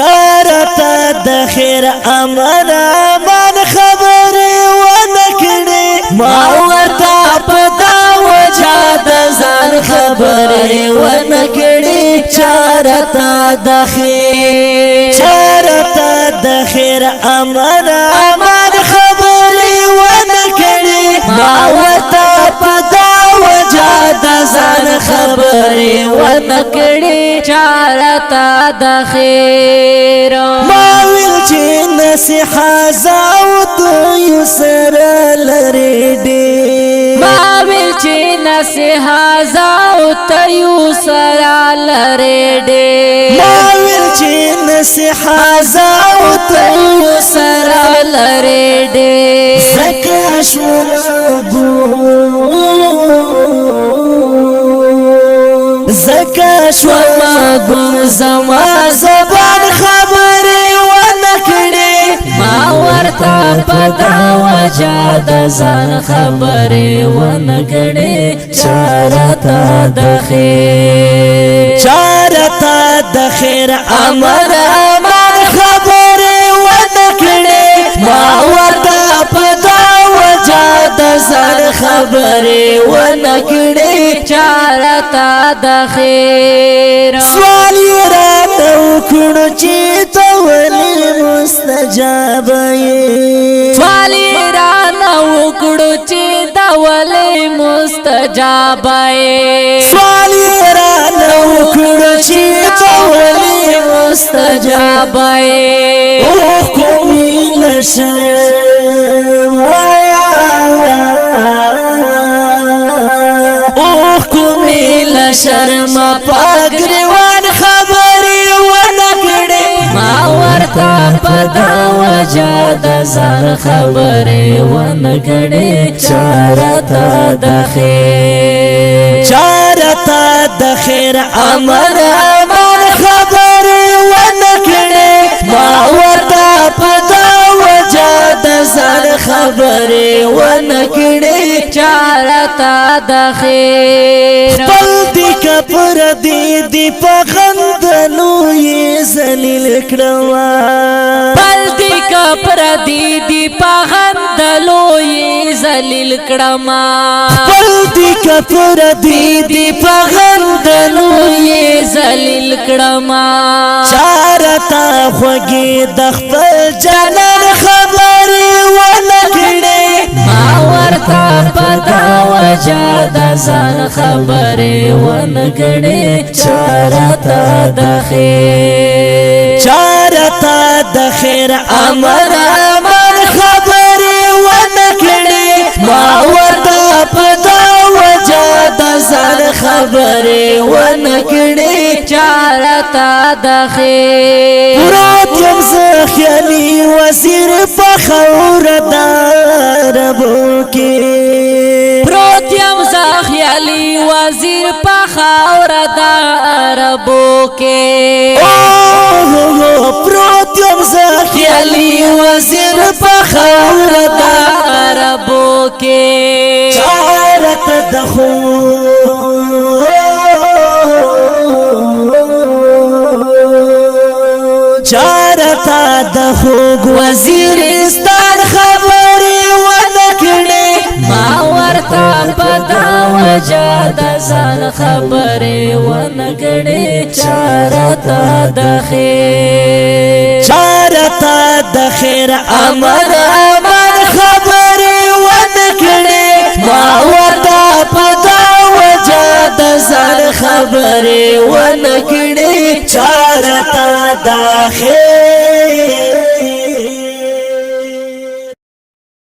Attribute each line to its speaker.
Speaker 1: چارتا د خیر امر امان خبرې ونکړې ما ورته په دا وجه د ځان خبرې ونکړې چارتا د خیر امر امان خبرې ونکړې ما ورته په دا وجه د ځان خبرې ونکړې چارتا د خیر ما ویل چې نصیحه زاوت یسر لري ډېر ما ویل چې نصیحه زاوت یسر لري ډېر ما ویل چې نصیحه زاوت یسر لري ډېر زکه شوما ګم زما زبان خبرې ونکړې ما ورته په دا وجه د ځان خبرې ونکړې چارتا د خیر امر امان خبرې ونکړې ما ورته په دا وجه د ځان خبرې ونکړې چارتا د خیر سوال یې راته وکړو چې ته ولې مستجاب یې سوال یې راته وکړو چې ته ولې مستجاب یې سوال یې راته وکړو چې ته ولې مستجاب یې اوه کومې لشم شرم پاگریوان خبری ونکڑی ما ورطا پدا وجہ دا زان خبری ونکڑی چارتا دا خیر امر امان خبری ونکڑی ما ورطا پدا وجہ دا زان خبری ونکڑی چارتا دا خیر کپر دی پا غندلو یہ زلیل کڑوا پل دی کپر دی پا غندلو یہ زلیل کڑما پل دی کپر دی پا غندلو یہ زلیل کڑما چارتا خوگی دخپل جنن خبری ونکڑی ما ورطا پدا وجہ دا زان خبری ونکڑی چارتا د خیر امر امان خبری ونکڑی ما ورطا پدا وجہ دا زان خبری ونکڑی چارتا د خیر پرات یم خیالی وزیر پا خawre ربو کی پرات یم خیالی وزیر پا خawre ربو کی پرات یم خیالی وزیر پا خawre ربو کی چارت دخو چارتا د خوږ وزیرستان خبرې ونکړې ما ورته په دا وجه د ځان خبرې ونکړې چارتا د خیر امر امان خبرې ونکړې ما ورته په دا وجه د ځان خبرې ونکړې چارتا د خیر